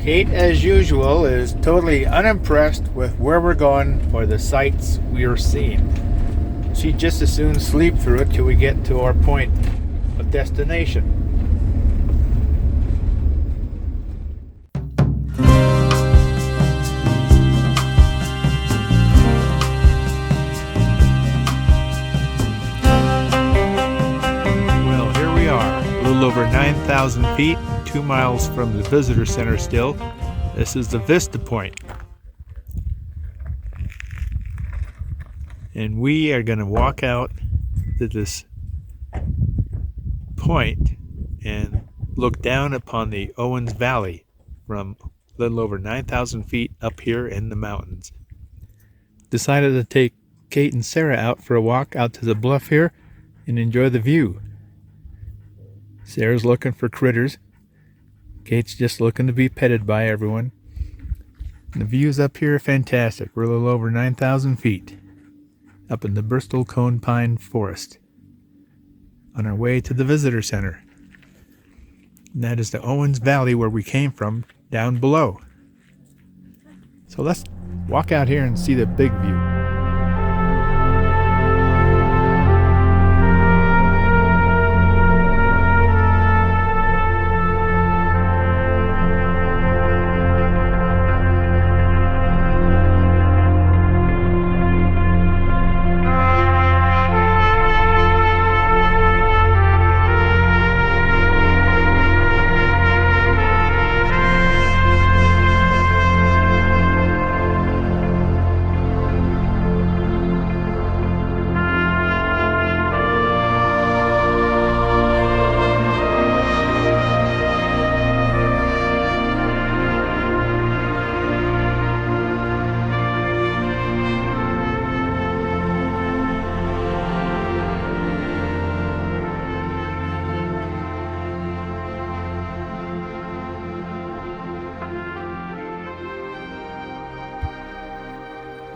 Kate, as usual, is totally unimpressed with where we're going or the sights we are seeing. She'd just as soon sleep through it till we get to our point of destination. Well, here we are, a little over 9,000 feet. 2 miles from the visitor center still. This is the Vista Point. And we are going to walk out to this point and look down upon the Owens Valley from a little over 9,000 feet up here in the mountains. Decided to take Kate and Sara out for a walk out to the bluff here and enjoy the view. Sara's looking for critters. Kate's just looking to be petted by everyone. And the views up here are fantastic. We're a little over 9,000 feet up in the Bristlecone Pine forest on our way to the visitor center. And that is the Owens Valley where we came from down below. So let's walk out here and see the big view.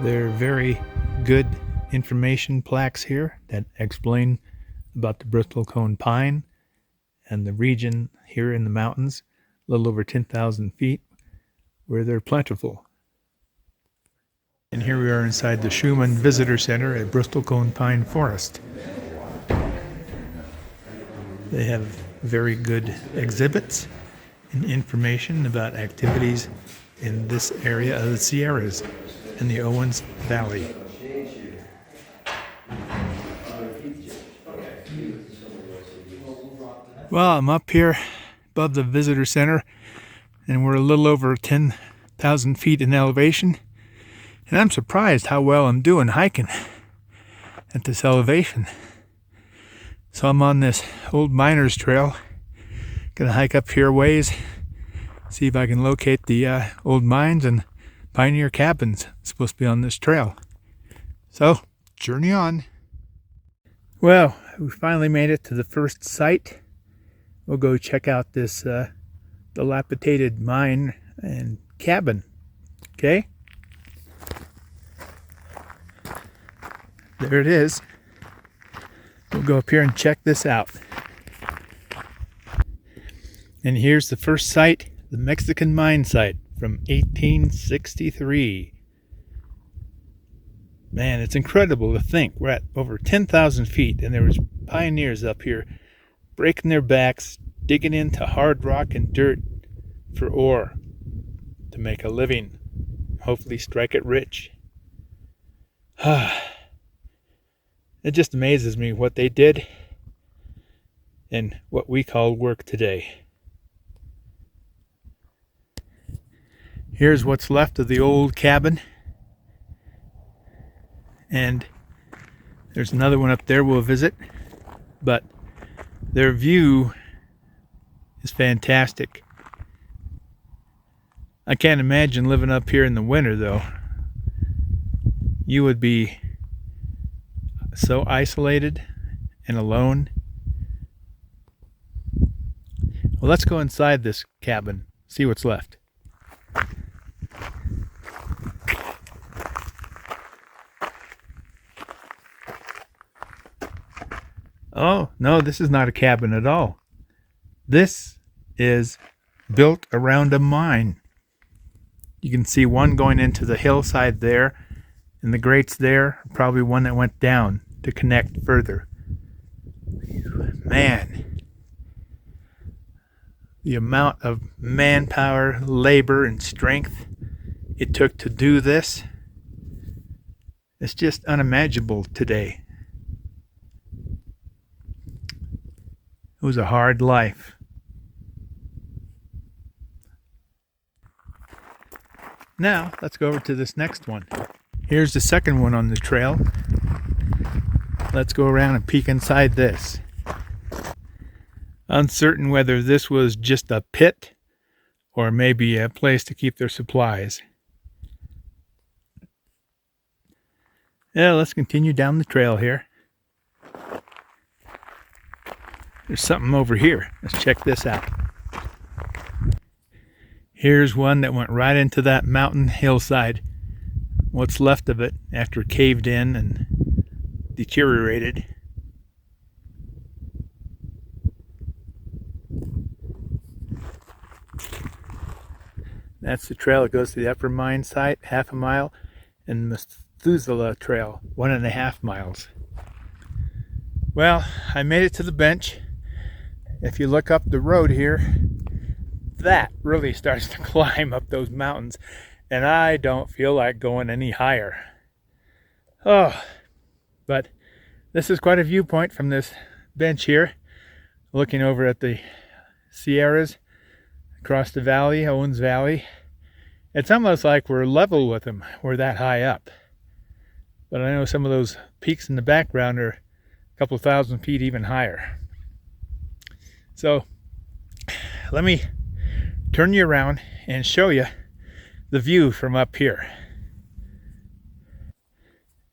There are very good information plaques here that explain about the Bristlecone Pine and the region here in the mountains, a little over 10,000 feet, where they're plentiful. And here we are inside the Schumann Visitor Center at Bristlecone Pine Forest. They have very good exhibits and information about activities in this area of the Sierras in the Owens Valley. Well, I'm up here above the visitor center, and we're a little over 10,000 feet in elevation, and I'm surprised how well I'm doing hiking at this elevation. So I'm on this old miner's trail. Gonna hike up here a ways, see if I can locate the old mines and pioneer cabins supposed to be on this trail. So, journey on. Well, we finally made it to the first site. We'll go check out this dilapidated mine and cabin. Okay? There it is. We'll go up here and check this out. And here's the first site, the Mexican mine site from 1863. Man, it's incredible to think we're at over 10,000 feet and there was pioneers up here breaking their backs, digging into hard rock and dirt for ore to make a living, hopefully strike it rich. It just amazes me what they did and what we call work today. Here's what's left of the old cabin. And there's another one up there we'll visit. But their view is fantastic. I can't imagine living up here in the winter though. You would be so isolated and alone. Well, let's go inside this cabin, see what's left. Oh, no, this is not a cabin at all. This is built around a mine. You can see one going into the hillside there, and the grates there, probably one that went down to connect further. Man, the amount of manpower, labor, and strength it took to do this, it's just unimaginable today. It was a hard life. Now, let's go over to this next one. Here's the second one on the trail. Let's go around and peek inside this. Uncertain whether this was just a pit or maybe a place to keep their supplies. Yeah, let's continue down the trail here. There's something over here. Let's check this out. Here's one that went right into that mountain hillside. What's left of it after it caved in and deteriorated. That's the trail that goes to the upper mine site, 1/2 mile, and Methuselah Trail, 1.5 miles. Well, I made it to the bench. If you look up the road here, that really starts to climb up those mountains, and I don't feel like going any higher. Oh, but this is quite a viewpoint from this bench here, looking over at the Sierras across the valley, Owens Valley. It's almost like we're level with them. We're that high up. But I know some of those peaks in the background are a couple thousand feet even higher. So let me turn you around and show you the view from up here.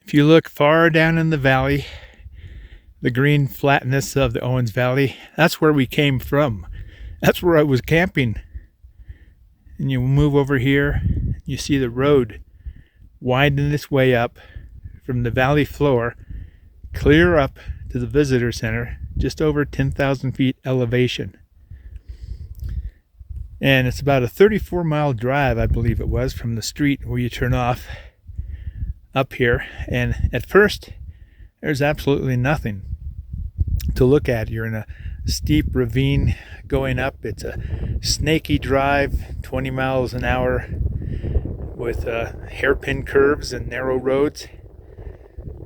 If you look far down in the valley, the green flatness of the Owens Valley, that's where we came from. That's where I was camping. And you move over here, you see the road widen its way up from the valley floor, clear up to the visitor center, just over 10,000 feet elevation. And it's about a 34-mile drive, I believe it was, from the street where you turn off up here. And at first, there's absolutely nothing to look at. You're in a steep ravine going up. It's a snaky drive, 20 miles an hour with hairpin curves and narrow roads.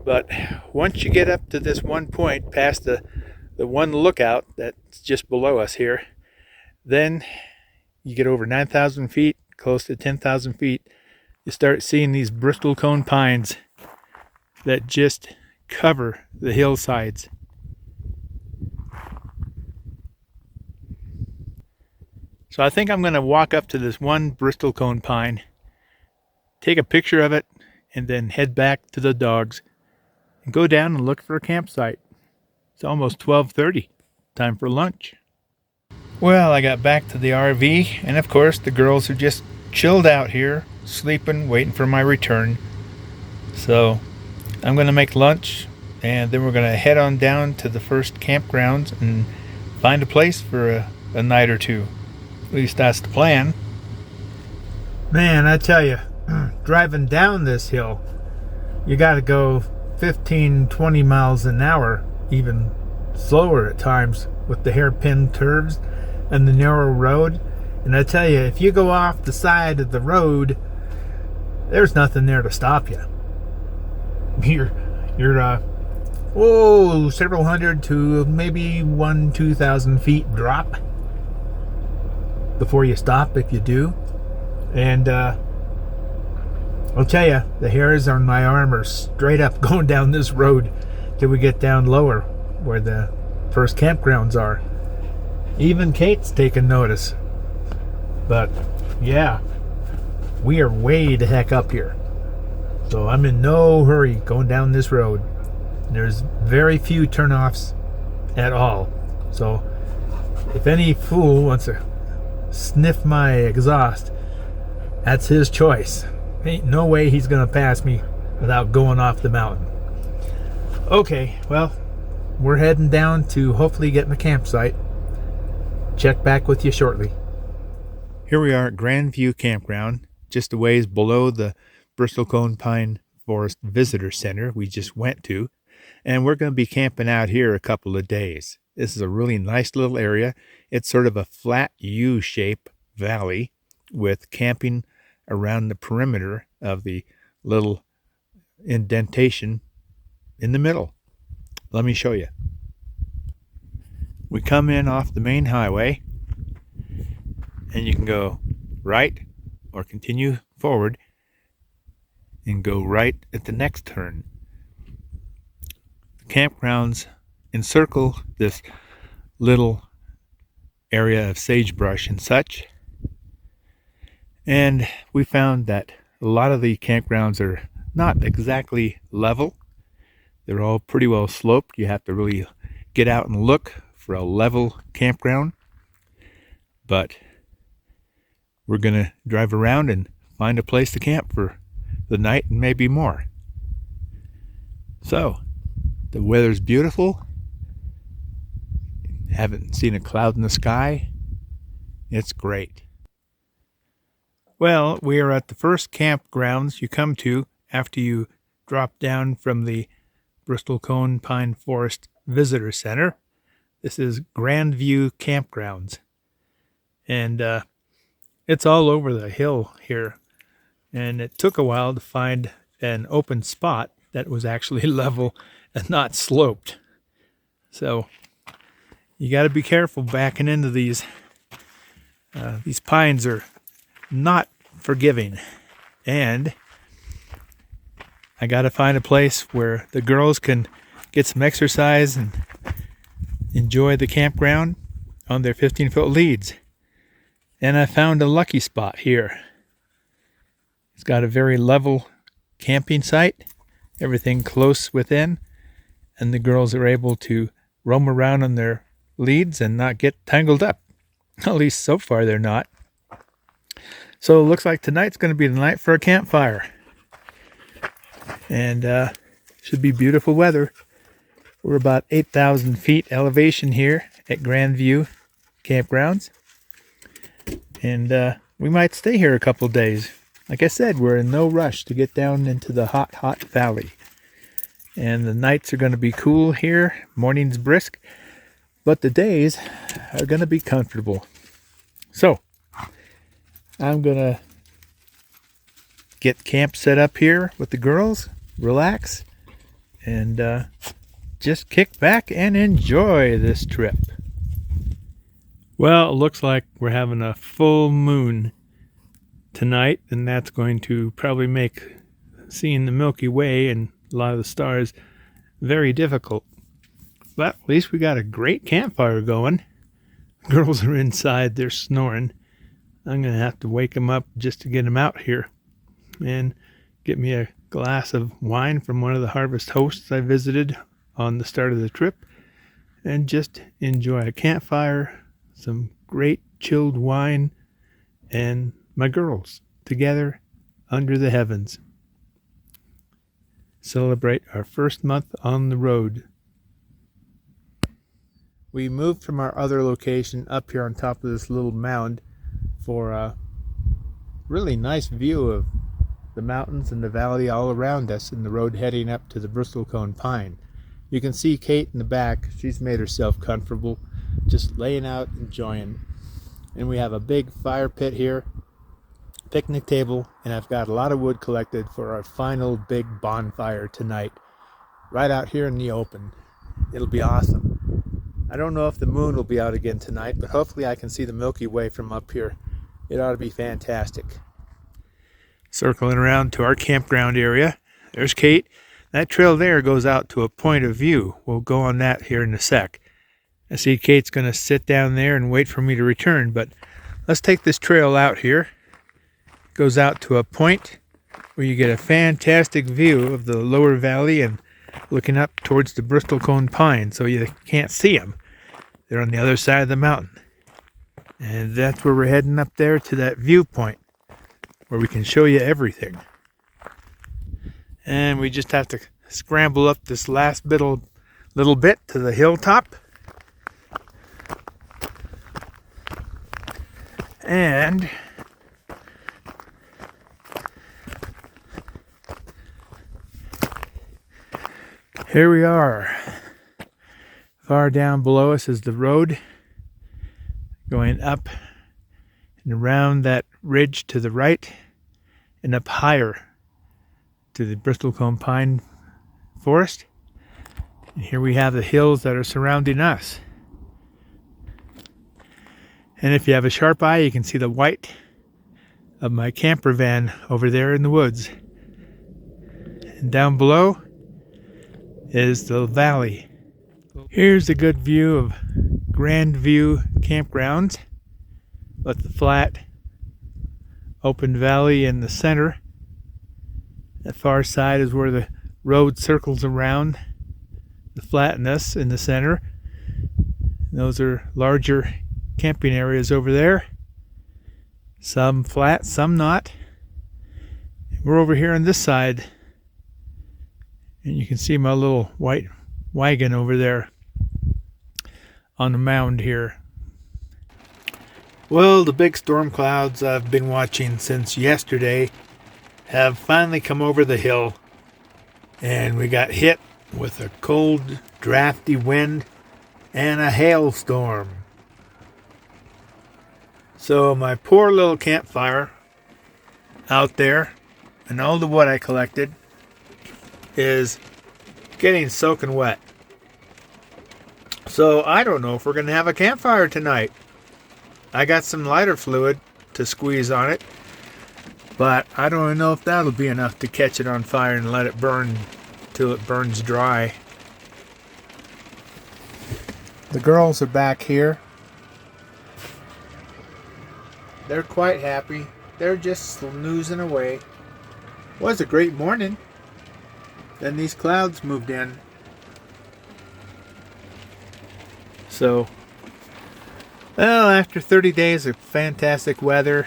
But once you get up to this one point, past the one lookout that's just below us here, then you get over 9,000 feet, close to 10,000 feet, you start seeing these Bristlecone Pines that just cover the hillsides. So I think I'm going to walk up to this one Bristlecone Pine, take a picture of it, and then head back to the dogs and go down and look for a campsite. It's almost 12:30, time for lunch. Well, I got back to the RV, and of course the girls are just chilled out here, sleeping, waiting for my return. So I'm going to make lunch, and then we're going to head on down to the first campgrounds and find a place for a night or two. At least that's the plan. Man, I tell you, driving down this hill, you got to go 15, 20 miles an hour, even slower at times, with the hairpin curves and the narrow road. And I tell you, if you go off the side of the road, there's nothing there to stop you. You're several hundred to maybe 2,000 feet drop before you stop, if you do. And I'll tell you, the hairs on my arm are straight up going down this road till we get down lower where the first campgrounds are. Even Kate's taking notice. But yeah, we are way the heck up here. So I'm in no hurry going down this road. There's very few turnoffs at all. So if any fool wants to sniff my exhaust, that's his choice. Ain't no way he's gonna pass me without going off the mountain. Okay, well, we're heading down to hopefully getting a campsite. Check back with you shortly. Here we are at Grandview Campground, just a ways below the Bristlecone Pine Forest Visitor Center we just went to, and we're going to be camping out here a couple of days. This is a really nice little area. It's sort of a flat U-shape valley with camping around the perimeter of the little indentation in the middle. Let me show you. We come in off the main highway, and you can go right or continue forward and go right at the next turn. The campgrounds encircle this little area of sagebrush and such, and we found that a lot of the campgrounds are not exactly level. They're all pretty well sloped. You have to really get out and look for a level campground, but we're gonna drive around and find a place to camp for the night and maybe more. So the weather's beautiful. Haven't seen a cloud in the sky. It's great. Well, we are at the first campgrounds you come to after you drop down from the Bristlecone Pine Forest Visitor Center. This is Grandview Campgrounds, and it's all over the hill here, and it took a while to find an open spot that was actually level and not sloped. So you got to be careful backing into these. These pines are not forgiving, and I got to find a place where the girls can get some exercise and enjoy the campground on their 15-foot leads. And I found a lucky spot here. It's got a very level camping site, everything close within, and the girls are able to roam around on their leads and not get tangled up. At least so far they're not. So it looks like tonight's going to be the night for a campfire. And should be beautiful weather. We're about 8,000 feet elevation here at Grandview Campgrounds. And we might stay here a couple days. Like I said, we're in no rush to get down into the hot, hot valley. And the nights are going to be cool here, mornings brisk, but the days are going to be comfortable. So I'm going to get camp set up here with the girls, relax, and just kick back and enjoy this trip. Well, it looks like we're having a full moon tonight, and that's going to probably make seeing the Milky Way and a lot of the stars very difficult. But at least we got a great campfire going. Girls are inside, they're snoring. I'm going to have to wake them up just to get them out here and get me a glass of wine from one of the harvest hosts I visited on the start of the trip, and just enjoy a campfire, some great chilled wine, and my girls together under the heavens. Celebrate our first month on the road. We moved from our other location up here on top of this little mound for a really nice view of the mountains and the valley all around us and the road heading up to the Bristlecone Pine. You can see Kate in the back. She's made herself comfortable, just laying out, enjoying. And we have a big fire pit here, picnic table, and I've got a lot of wood collected for our final big bonfire tonight, right out here in the open. It'll be awesome. I don't know if the moon will be out again tonight, but hopefully I can see the Milky Way from up here. It ought to be fantastic. Circling around to our campground area, there's Kate. That trail there goes out to a point of view. We'll go on that here in a sec. I see Kate's going to sit down there and wait for me to return, but let's take this trail out here. It goes out to a point where you get a fantastic view of the lower valley and looking up towards the Bristlecone Pines, so you can't see them. They're on the other side of the mountain. And that's where we're heading up there to that viewpoint where we can show you everything. And we just have to scramble up this last little bit to the hilltop. And Here we are. Far down below us is the road going up and around that ridge to the right and up higher to the Bristlecone Pine forest. And here we have the hills that are surrounding us. And if you have a sharp eye, you can see the white of my campervan over there in the woods. And down below is the valley. Here's a good view of Grand View Campgrounds with the flat open valley in the center. The far side is where the road circles around the flatness in the center. And those are larger camping areas over there. Some flat, some not. We're over here on this side. And you can see my little white wagon over there on the mound here. Well, the big storm clouds I've been watching since yesterday have finally come over the hill, and we got hit with a cold, drafty wind and a hailstorm. So my poor little campfire out there and all the wood I collected is getting soaking wet. So I don't know if we're going to have a campfire tonight. I got some lighter fluid to squeeze on it, but I don't know if that'll be enough to catch it on fire and let it burn till it burns dry. The girls are back here. They're quite happy. They're just snoozing away. It was a great morning. Then these clouds moved in. So, well, after 30 days of fantastic weather,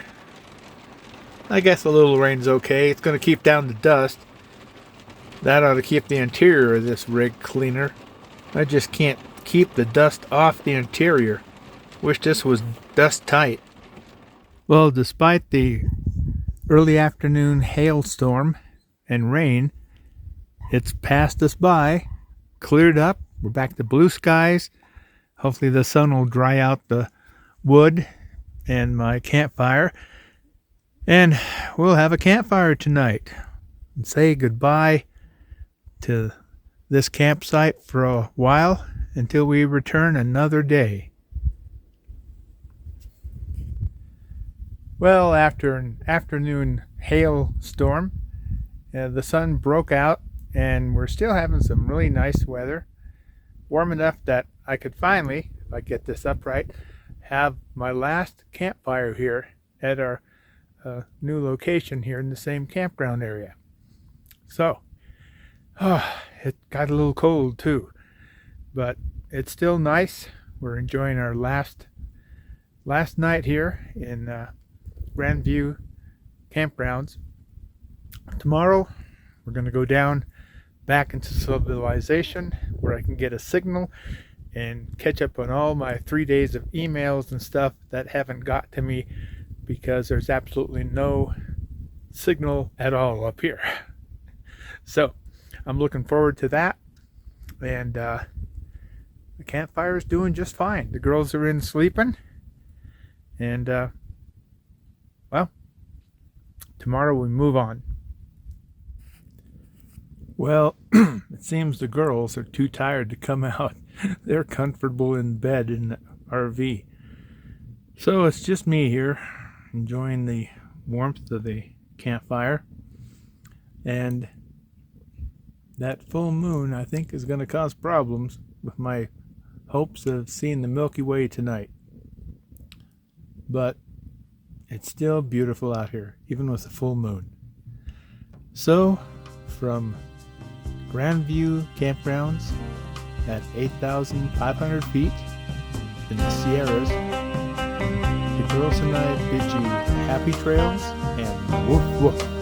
I guess a little rain's okay. It's going to keep down the dust. That ought to keep the interior of this rig cleaner. I just can't keep the dust off the interior. Wish this was dust tight. Well, despite the early afternoon hailstorm and rain, it's passed us by, cleared up. We're back to blue skies. Hopefully the sun will dry out the wood and my campfire. And we'll have a campfire tonight and say goodbye to this campsite for a while until we return another day. Well, after an afternoon hailstorm, the sun broke out and we're still having some really nice weather. Warm enough that I could finally, if I get this upright, have my last campfire here at our new location here in the same campground area. So, it got a little cold too, but it's still nice. We're enjoying our last night here in Grand View Campgrounds. Tomorrow, we're going to go down back into civilization where I can get a signal and catch up on all my 3 days of emails and stuff that haven't got to me because there's absolutely no signal at all up here. So I'm looking forward to that, and the campfire is doing just fine. The girls are in sleeping, and well, tomorrow we move on. Well, it seems the girls are too tired to come out. They're comfortable in bed in the RV. So it's just me here, enjoying the warmth of the campfire. And that full moon, I think, is going to cause problems with my hopes of seeing the Milky Way tonight. But it's still beautiful out here, even with the full moon. So, from Grand View Campgrounds at 8,500 feet in the Sierras, the girls and I bid you happy trails and woof woof.